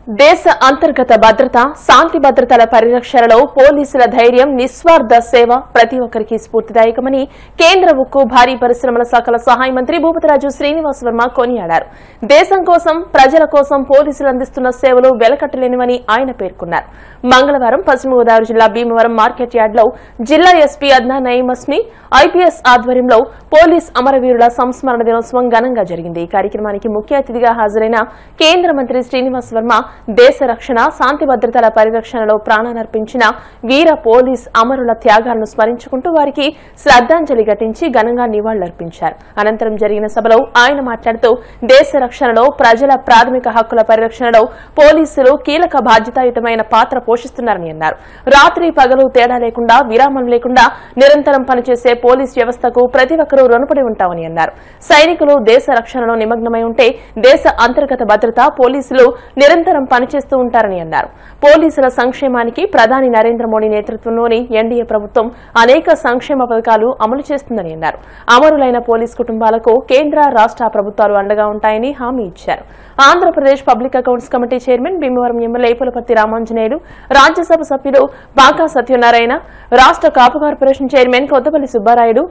దేశ అంతర్గత భద్రత శాంతి భద్రతల పరిరక్షణలో పోలీసుల ధైర్యం నిస్వార్థ సేవ ప్రతి ఒక్కరికి స్ఫూర్తిదాయకమని కేంద్ర ఉక్కు భారీ పరిశ్రమల శాఖల సహాయ మంత్రి భూపతిరాజు శ్రీనివాస్ వర్మ కొనియాడారు. దేశం కోసం ప్రజల కోసం పోలీసులు అందిస్తున్న సేవలు వెలకట్టలేనివని ఆయన పేర్కొన్నారు. మంగళవారం పశ్చిమ గోదావరి జిల్లా భీమవరం మార్కెట్ యార్డ్లో జిల్లా ఎస్పీ అద్నా నయీం అస్మి ఐపీఎస్ ఆధ్వర్యంలో పోలీస్ అమరవీరుల సంస్మరణ దినోత్సవం ఘనంగా జరిగింది. ఈ కార్యక్రమానికి ముఖ్య అతిథిగా హాజరైన కేంద్ర మంత్రి శ్రీనివాస్ వర్మ దేశ రక్షణ శాంతి భద్రతల పరిరక్షణలో ప్రాణాలర్పించిన వీర పోలీస్ అమరుల త్యాగాలను స్మరించుకుంటూ వారికి శ్రద్ధాంజలి ఘటించి ఘనంగా నివాళులర్పించారు. అనంతరం జరిగిన సభలో ఆయన మాట్లాడుతూ దేశ రక్షణలో ప్రజల ప్రాథమిక హక్కుల పరిరక్షణలో పోలీసులు కీలక బాధ్యతాయుతమైన పాత్ర పోషిస్తున్నారని అన్నారు. రాత్రి పగలు తేడా లేకుండా విరామం లేకుండా నిరంతరం పనిచేసే పోలీస్ వ్యవస్థకు ప్రతి ఒక్కరూ రుణపడి ఉంటామని అన్నారు. సైనికులు దేశ రక్షణలో నిమగ్నమై ఉంటే దేశ అంతర్గత భద్రత పోలీసులు నిరంతరం పనిచేస్తూ ఉంటారని అన్నారు. పోలీసుల సంక్షేమానికి ప్రధాని నరేంద్ర మోడీ నేతృత్వంలోని ఎన్డీఏ ప్రభుత్వం అనేక సంక్షేమ పథకాలు అమలు చేస్తుందని అన్నారు. అమరులైన పోలీస్ కుటుంబాలకు కేంద్ర రాష్ట్ర ప్రభుత్వాలు అండగా ఉంటాయని హామీ ఇచ్చారు. Andhra Pradesh public accounts committee chairman Bhimavaram MLA Pulaparthi Ramanjaneyulu, Rajya Sabha సభ్యులు బాకా సత్యనారాయణ, రాష్ట్ర కాపు corporation chairman Kothapalli Subbarayudu,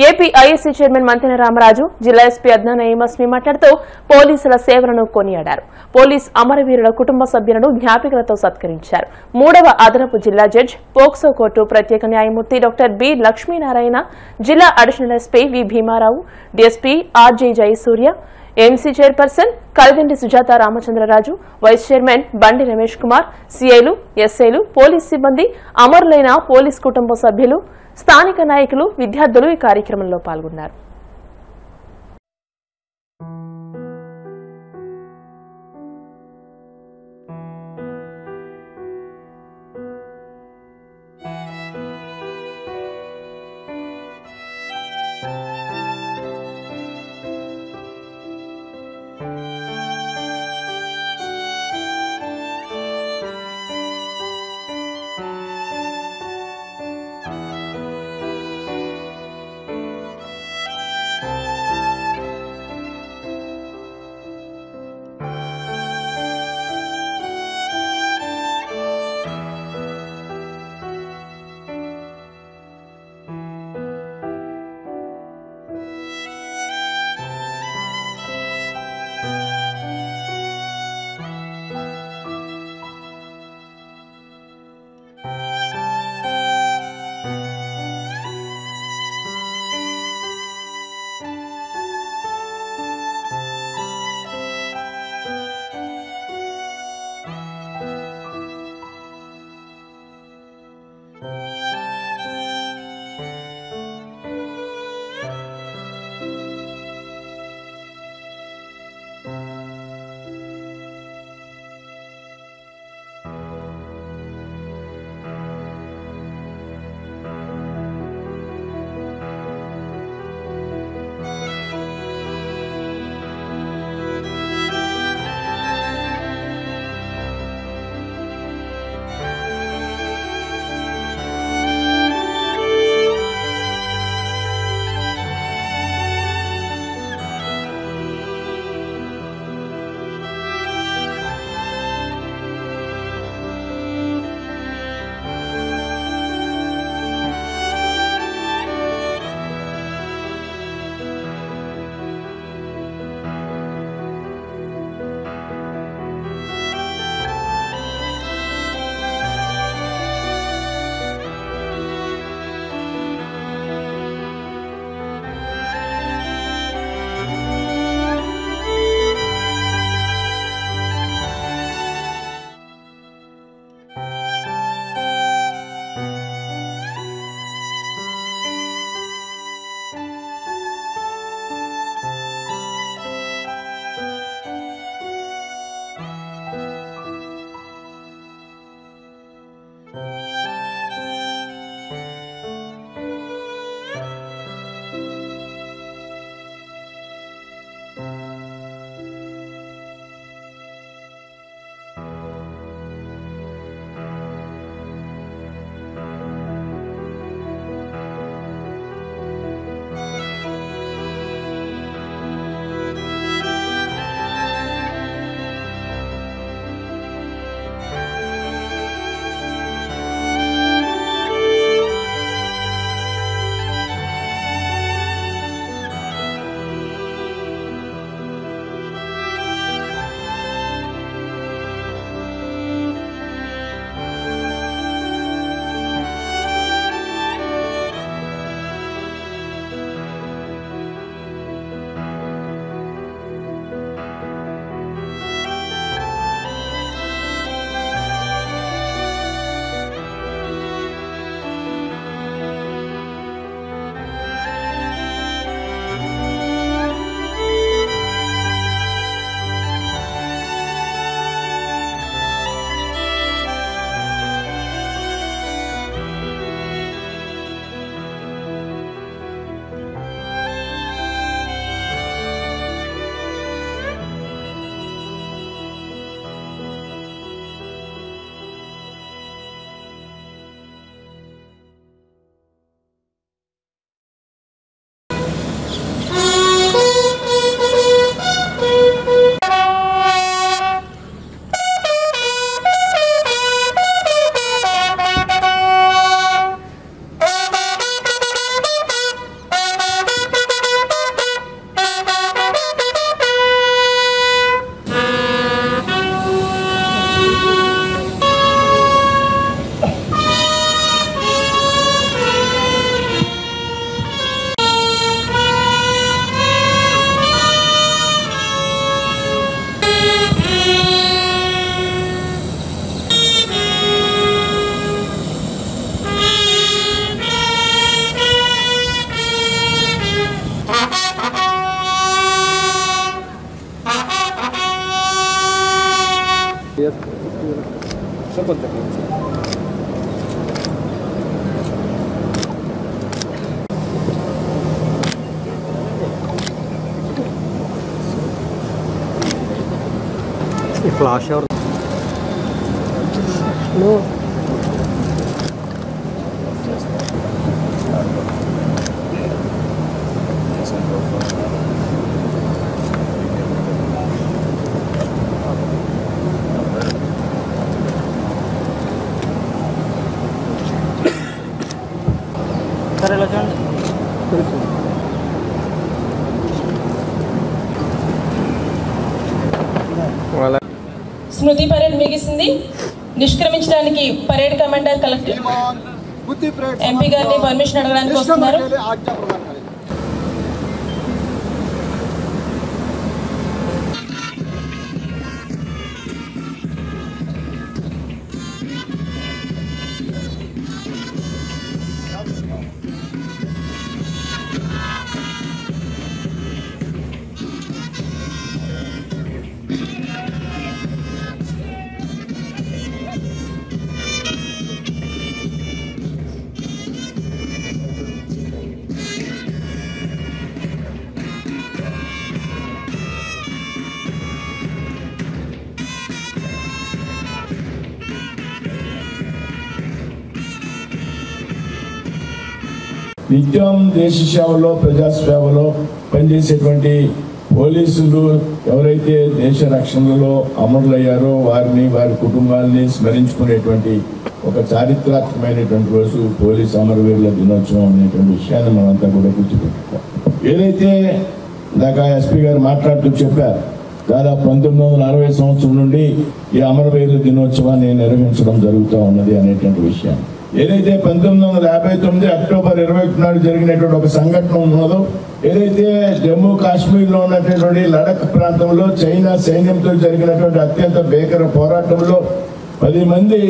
AP ISC chairman Manthena Ramaraju, జిల్లా ఎస్పీ అద్నా నయీం అస్మి మాట్లాడుతూ పోలీసుల సేవలను కొనియాడారు. పోలీస్ అమరవీరుల కుటుంబ సభ్యులను జ్ఞాపికలతో సత్కరించారు. 3వ అదనపు జిల్లా జడ్జి, పోక్సో కోర్టు ప్రత్యేక న్యాయమూర్తి డాక్టర్ బి లక్ష్మీనారాయణ, జిల్లా additional SP V Bheemarao, DSP RJ Jayasuriya, MC chairperson Kalidindi Sujatha Ramachandraraju, vice chairman Bandi Ramesh Kumar, సీఐలు, ఎస్ఐలు, పోలీస్ సిబ్బంది, అమరులైన పోలీస్ కుటుంబ సభ్యులు, స్థానిక నాయకులు, విద్యార్థులు ఈ కార్యక్రమంలో పాల్గొన్నారు. ఫ్లాష్ ఎవరు సరే ఇలా చూడండి. స్మృతి పరేడ్ ముగిసింది. నిష్క్రమించడానికి పరేడ్ కమాండర్ కలెక్టర్ ఎంపీ గారిని పర్మిషన్ అడగడానికి వస్తున్నారు. నిత్యం దేశ సేవలో ప్రజాసేవలో పనిచేసేటువంటి పోలీసులు ఎవరైతే దేశ రక్షణలో అమరులయ్యారో వారిని వారి కుటుంబాలని స్మరించుకునేటువంటి ఒక చారిత్రాత్మకమైనటువంటి రోజు పోలీసు అమరవీరుల దినోత్సవం అనేటువంటి విషయాన్ని మనంతా కూడా గుర్తుపెట్టుకోవాలి. ఏదైతే దాకా ఎస్పీ గారు మాట్లాడుతూ చెప్పారు, దాదాపు 1960 సంవత్సరం నుండి ఈ అమరవీరుల దినోత్సవాన్ని నిర్వహించడం జరుగుతూ ఉన్నది అనేటువంటి విషయం. ఏదైతే 1959 అక్టోబర్ 21 నాడు జరిగినటువంటి ఒక సంఘటన ఉన్నదో, ఏదైతే జమ్మూ కాశ్మీర్లో ఉన్నటువంటి లడఖ్ ప్రాంతంలో చైనా సైన్యంతో జరిగినటువంటి అత్యంత భీకర పోరాటంలో 10 మంది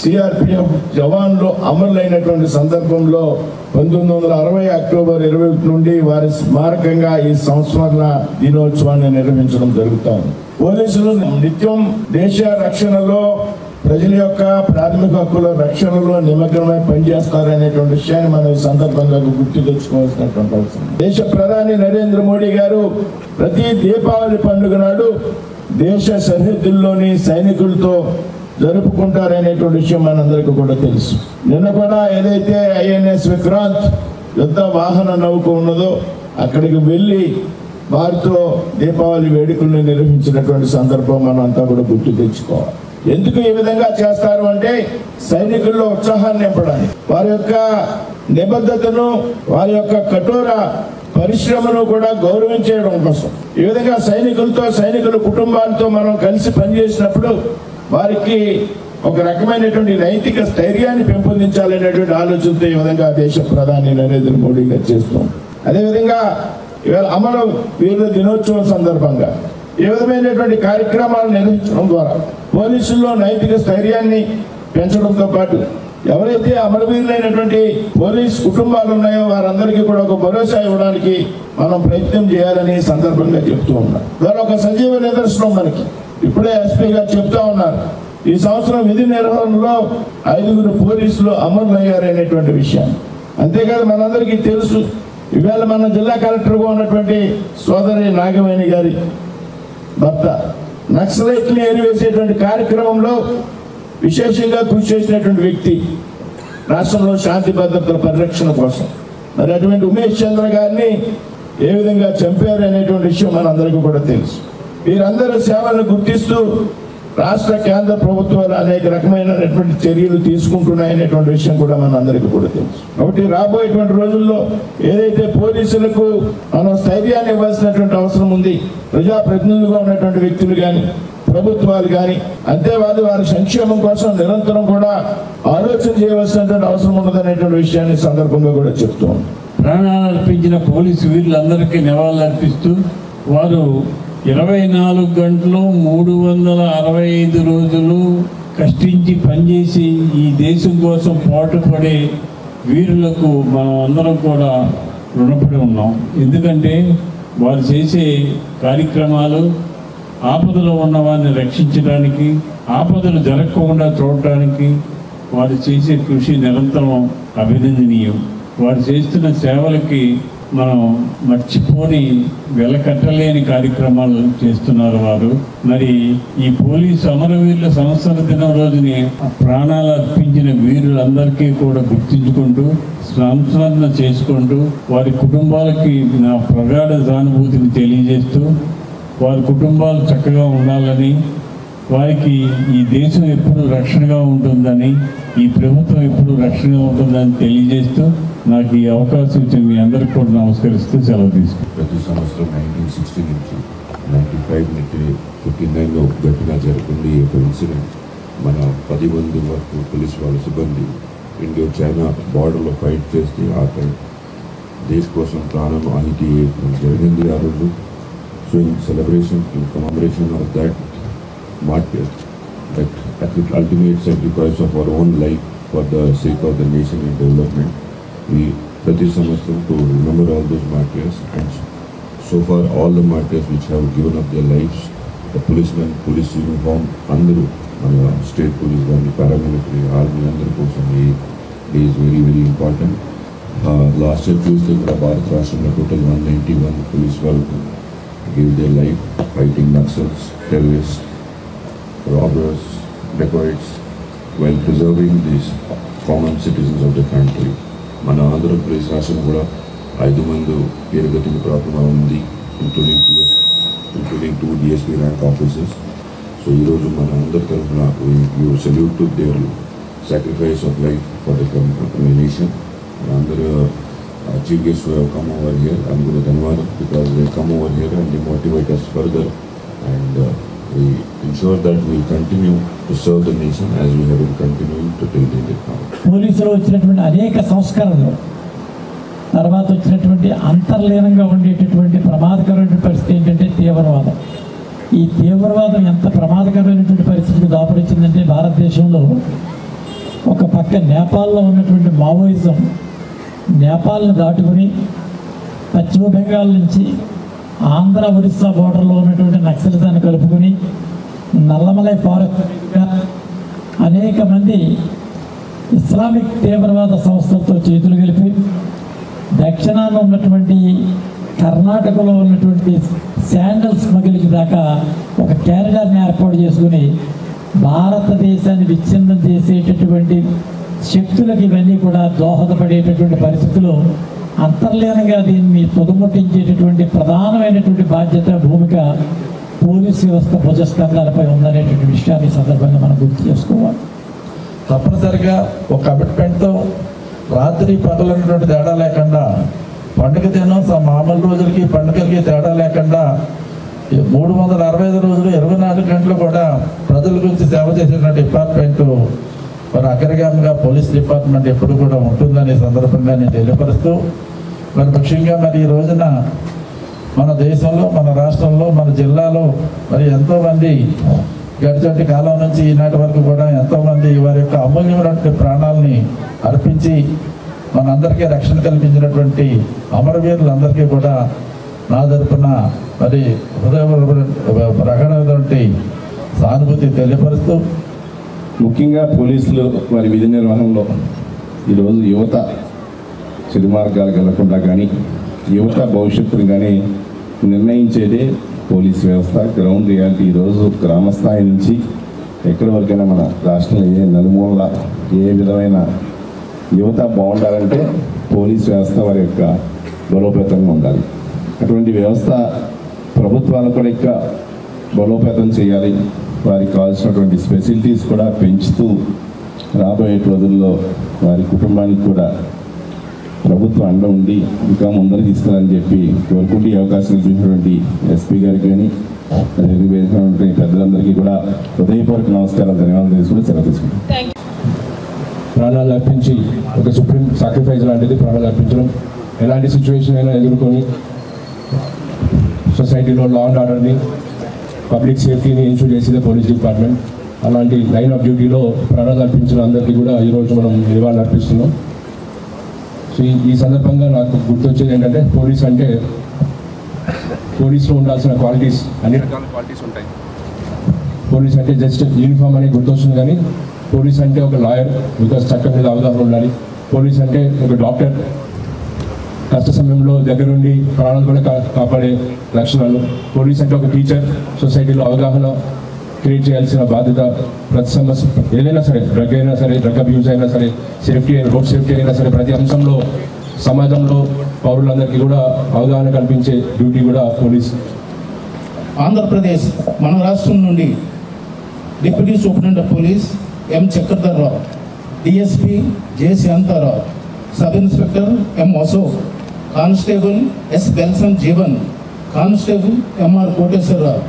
సిఆర్పిఎఫ్ జవాన్లు అమరులైనటువంటి సందర్భంలో 1960 అక్టోబర్ 21 నుండి వారి స్మారకంగా ఈ సంస్మరణ దినోత్సవాన్ని నిర్వహించడం జరుగుతుంది. పోలీసులు నిత్యం దేశ రక్షణలో ప్రజల యొక్క ప్రాథమిక హక్కుల రక్షణలో నిమగ్నమై పనిచేస్తారనేటువంటి విషయాన్ని మనం ఈ సందర్భంగా గుర్తు తెచ్చుకోవాల్సినటువంటి అవసరం. దేశ ప్రధాని నరేంద్ర మోడీ గారు ప్రతి దీపావళి పండుగ నాడు దేశ సరిహద్దుల్లోని సైనికులతో జరుపుకుంటారనేటువంటి విషయం మనందరికీ కూడా తెలుసు. నిన్న కూడా ఏదైతే ఐఎన్ఎస్ విక్రాంత్ యుద్ధ వాహన నౌక ఉన్నదో అక్కడికి వెళ్ళి వారితో దీపావళి వేడుకలను నిర్వహించినటువంటి సందర్భం మనం అంతా కూడా గుర్తు తెచ్చుకోవాలి. ఎందుకు ఈ విధంగా చేస్తారు అంటే సైనికుల్లో ఉత్సాహాన్ని నింపడానికి, వారి యొక్క నిబద్ధతను, వారి యొక్క కఠోర పరిశ్రమను కూడా గౌరవించడం కోసం. ఈ విధంగా సైనికుల కుటుంబాలతో మనం కలిసి పనిచేసినప్పుడు వారికి ఒక రకమైనటువంటి నైతిక స్థైర్యాన్ని పెంపొందించాలనేటువంటి ఆలోచనతో ఈ విధంగా దేశ ప్రధాని నరేంద్ర మోడీ గారు చేస్తాం. అదేవిధంగా ఇవాళ అమరవ వీరుల దినోత్సవం సందర్భంగా ఈ విధమైనటువంటి కార్యక్రమాలు నిర్వహించడం ద్వారా పోలీసుల్లో నైతిక స్థైర్యాన్ని పెంచడంతో పాటు ఎవరైతే అమరవీరులైనటువంటి పోలీస్ కుటుంబాలు ఉన్నాయో వారందరికీ కూడా ఒక భరోసా ఇవ్వడానికి మనం ప్రయత్నం చేయాలని సందర్భంగా చెప్తూ ఉన్నాం. దాని ఒక సజీవ నిదర్శనం మనకి ఇప్పుడే ఎస్పీ గారు చెప్తా ఉన్నారు. ఈ సంవత్సరం విధి నిర్వహణలో 5 పోలీసులు అమరులయ్యారనేటువంటి విషయాన్ని. అంతేకాదు మనందరికీ తెలుసు, ఇవాళ మన జిల్లా కలెక్టర్గా ఉన్నటువంటి సోదరి నాగవేణి గారి భర్త నక్సలైట్ని ఏరివేసేటువంటి కార్యక్రమంలో విశేషంగా కృషి చేసినటువంటి వ్యక్తి రాష్ట్రంలో శాంతి భద్రతల పరిరక్షణ కోసం. మరి అటువంటి ఉమేష్ చంద్ర గారిని ఏ విధంగా చంపారు అనేటువంటి విషయం మనందరికీ కూడా తెలుసు. వీరందరూ సేవలను గుర్తిస్తూ రాష్ట్ర కేంద్ర ప్రభుత్వాలు అనేక రకమైనటువంటి చర్యలు తీసుకుంటున్నాయనేటువంటి విషయం కూడా మనందరికీ కూడా తెలుసు. కాబట్టి రాబోయేటువంటి రోజుల్లో ఏదైతే పోలీసులకు మనం స్థైర్యాన్ని ఇవ్వాల్సినటువంటి అవసరం ఉంది, ప్రజాప్రతినిధులుగా ఉన్నటువంటి వ్యక్తులు కానీ ప్రభుత్వాలు కానీ అంతేకాదు వారి సంక్షేమం కోసం నిరంతరం కూడా ఆలోచన చేయవలసినటువంటి అవసరం ఉన్నదనేటువంటి విషయాన్ని సందర్భంగా కూడా చెప్తూ ఉన్నాం. ప్రాణాలు అర్పించిన పోలీసు వీరులందరికీ నివాళులు అర్పిస్తూ వారు 24 గంటలు 365 రోజులు కష్టించి పనిచేసి ఈ దేశం కోసం పాటుపడే వీరులకు మనం అందరం కూడా రుణపడి ఉన్నాం. ఎందుకంటే వారు చేసే కార్యక్రమాలు ఆపదలో ఉన్న వారిని రక్షించడానికి, ఆపదలు జరగకుండా చూడటానికి వారు చేసే కృషి నిరంతరం అభినందనీయం. వారు చేస్తున్న సేవలకి మనం మర్చిపోని వెలకట్టలేని కార్యక్రమాలు చేస్తున్నారు వారు. మరి ఈ పోలీసు అమరవీరుల సంవత్సర దినం రోజుని ప్రాణాలు అర్పించిన వీరులందరికీ కూడా గుర్తించుకుంటూ, సంస్మరణ చేసుకుంటూ, వారి కుటుంబాలకి నా ప్రగాఢ సానుభూతిని తెలియజేస్తూ, వారి కుటుంబాలు చక్కగా ఉండాలని, వారికి ఈ దేశం ఎప్పుడు రక్షణగా ఉంటుందని, ఈ ప్రభుత్వం ఎప్పుడు రక్షణగా ఉంటుందని తెలియజేస్తూ నాకు ఈ అవకాశం ఇచ్చిన మీ అందరికీ కూడా నమస్కరిస్తూ సెలవు తీసుకుంటాను. ప్రతి సంవత్సరం 1960 నుంచి 95 నుంచి 59లో గట్టిగా జరుగుతుంది ఒక ఇన్సిడెంట్. మన 10 మంది వరకు పోలీస్ వాళ్ళ సిబ్బంది ఇండియా చైనా బార్డర్లో ఫైట్ చేస్తే ఆ టైం దేశ కోసం ప్రాణం ఆహితి జరిగింది ఆ రోజు. So in celebration, in commemoration of that martyr, that at the ultimate sacrifice of our own life for the sake of the nation and development, we prati samastam to remember all those martyrs, and so far all the martyrs which have given up their lives, the policemen, police uniform, andaru mana state police gani, paramilitary, army andaru kosam ee day is very very important. Last year Tuesday Bharat Rashtralo total 191 police వాళ్ళు gave their life fighting Naxals, terrorists, robbers, dacoits, while preserving these common citizens of the country. Mana Andhra Pradesh Rashtra kuda 5 మంది పేరుగతిని ప్రాప్తంగా ఉంది, including 2 DSP rank officers. So ఈ రోజు మన అందరి తరఫున we salute to their sacrifice of life for the nation. Andhra chief guests who have come over here, I'm going to ధన్యవాదం because they come over here and they motivate us further, and we ensure that we continue to serve the nation as we have been continuing to till date now. పోలీసులో వచ్చినటువంటి అనేక సంస్కరణలు తర్వాత వచ్చినటువంటి అంతర్లీనంగా ఉండేటటువంటి ప్రమాదకరమైన పరిస్థితి ఏంటంటే తీవ్రవాదం. ఈ తీవ్రవాదం ఎంత ప్రమాదకరమైనటువంటి పరిస్థితికి దాపురించిందంటే భారతదేశంలో ఒక పక్క నేపాల్లో ఉన్నటువంటి మావోయిజం నేపాల్ను దాటుకుని పశ్చిమ బెంగాల్ నుంచి ఆంధ్ర ఒరిస్సా బోర్డర్లో ఉన్నటువంటి నక్సలిజాన్ని కలుపుకొని నల్లమలై ఫారెస్ట్ అనేక మంది ఇస్లామిక్ తీవ్రవాద సంస్థలతో చేతులు కలిపి దక్షిణాన ఉన్నటువంటి కర్ణాటకలో ఉన్నటువంటి శాండల్ స్మగ్లింగ్ దాకా ఒక క్యారిడార్ని ఏర్పాటు చేసుకుని భారతదేశాన్ని విచ్ఛిన్నం చేసేటటువంటి శక్తులకు ఇవన్నీ కూడా దోహదపడేటటువంటి పరిస్థితులు అంతర్లీనంగా దీన్ని పొదుముట్టించేటటువంటి ప్రధానమైనటువంటి బాధ్యత, భూమిక పోలీసు వ్యవస్థ భుజస్కంధాలపై ఉందనేటువంటి విషయాన్ని ఈ సందర్భంగా మనం గుర్తు చేసుకోవాలి. తప్పనిసరిగా ఒక కమిట్మెంట్తో రాత్రి పగలన్నటువంటి తేడా లేకుండా, పండుగ దినం మామూలు రోజులకి పండుగలకి తేడా లేకుండా 365 రోజులు 24 గంటలు కూడా ప్రజల గురించి సేవ చేసేటువంటి డిపార్ట్మెంటు మరి అగ్రగామిగా పోలీస్ డిపార్ట్మెంట్ ఎప్పుడు కూడా ఉంటుందనే సందర్భంగా నేను తెలియపరుస్తూ, మరి ముఖ్యంగా మరి ఈ రోజున మన దేశంలో, మన రాష్ట్రంలో, మన జిల్లాలో మరి ఎంతోమంది గడిచటి కాలం నుంచి ఈనాటి వరకు కూడా ఎంతోమంది వారి యొక్క అమూల్యమైనటువంటి ప్రాణాలని అర్పించి మనందరికీ రక్షణ కల్పించినటువంటి అమరవీరులందరికీ కూడా నా తరపున మరి ప్రగాఢమైనటువంటి సానుభూతి తెలియపరుస్తూ, ముఖ్యంగా పోలీసులు వారి విధి నిర్వహణలో ఈరోజు యువత చెడు మార్గాలకు వెళ్లకుండా కానీ, యువత భవిష్యత్తును కానీ నిర్ణయించేదే పోలీస్ వ్యవస్థ. గ్రౌండ్ రియాలిటీ ఈరోజు గ్రామ స్థాయి నుంచి ఎక్కడి వరకైనా మన రాష్ట్రంలో ఏ నలుమూల ఏ విధమైన యువత బాగుండాలంటే పోలీస్ వ్యవస్థ వారి యొక్క బలోపేతంగా ఉండాలి. అటువంటి వ్యవస్థ ప్రభుత్వాలు కూడా ఇంకా బలోపేతం చేయాలి. వారికి కావాల్సినటువంటి ఫెసిలిటీస్ కూడా పెంచుతూ రాబోయే రోజుల్లో వారి కుటుంబానికి కూడా ప్రభుత్వం అండ ఉండి ఇంకా ముందర తీసుకురాలని చెప్పి కోరుకుంటూ ఈ అవకాశం ఇచ్చినటువంటి ఎస్పీ గారికి కానీ అదేవిధంగా పెద్దలందరికీ కూడా హృదయపూర్వక నమస్కారాలు, ధన్యవాదాలు తీసుకుంటూ సెలవు తీసుకుంటాం. ప్రాణాలు అర్పించి ఒక సుప్రీం సాక్రిఫైస్ లాంటిది ప్రాణాలు అర్పించడం. ఎలాంటి సిచ్యువేషన్ అయినా ఎదుర్కొని సొసైటీలో లా అండ్ ఆర్డర్ని, పబ్లిక్ సేఫ్టీని ఇన్షూర్ చేసేదే పోలీస్ డిపార్ట్మెంట్. అలాంటి లైన్ ఆఫ్ డ్యూటీలో ప్రాణాలు అర్పించిన అందరికీ కూడా ఈరోజు మనం నివాళులు అర్పిస్తున్నాం. సో ఈ సందర్భంగా నాకు గుర్తొచ్చేది ఏంటంటే, పోలీస్ అంటే పోలీస్లో ఉండాల్సిన క్వాలిటీస్ అన్ని రకాల క్వాలిటీస్ ఉంటాయి. పోలీస్ అంటే జస్ట్ యూనిఫామ్ అనేది గుర్తొస్తుంది, కానీ పోలీస్ అంటే ఒక లాయర్, బికాస్ చట్టం మీద అవగాహన ఉండాలి. పోలీస్ అంటే ఒక డాక్టర్, కష్ట సమయంలో దగ్గరుండి ప్రాణాలు కూడా కాపాడే లక్షణాలు. పోలీస్ అంటే ఒక టీచర్, సొసైటీలో అవగాహన క్రియేట్ చేయాల్సిన బాధ్యత. ప్రతి సమస్య ఏదైనా సరే, డ్రగ్ అయినా సరే, డ్రగ్ అబ్యూస్ అయినా సరే, సేఫ్టీ రోడ్ సేఫ్టీ అయినా సరే, ప్రతి అంశంలో సమాజంలో పౌరులందరికీ కూడా అవగాహన కల్పించే డ్యూటీ కూడా పోలీస్. ఆంధ్రప్రదేశ్ మన రాష్ట్రం నుండి deputy superintendent of police M Chakradhar Rao, DSP J Shanta Rao, sub inspector M Ashok, constable yes బెల్సన్ Jeevan, constable MR Koteswararao.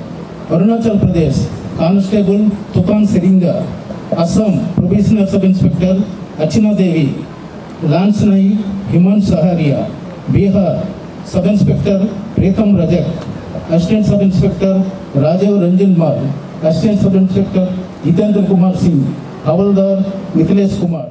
Arunachal Pradesh constable తుఫాన్ సెరింగా, Assam probationary sub inspector Archanadevi, lance Naik Himan Sahariya. Bihar sub inspector Pritam Rajak, assistant sub inspector Rajiv Ranjan mall, assistant sub inspector Jitendra Kumar Singh, havildar Mithilesh Kumar.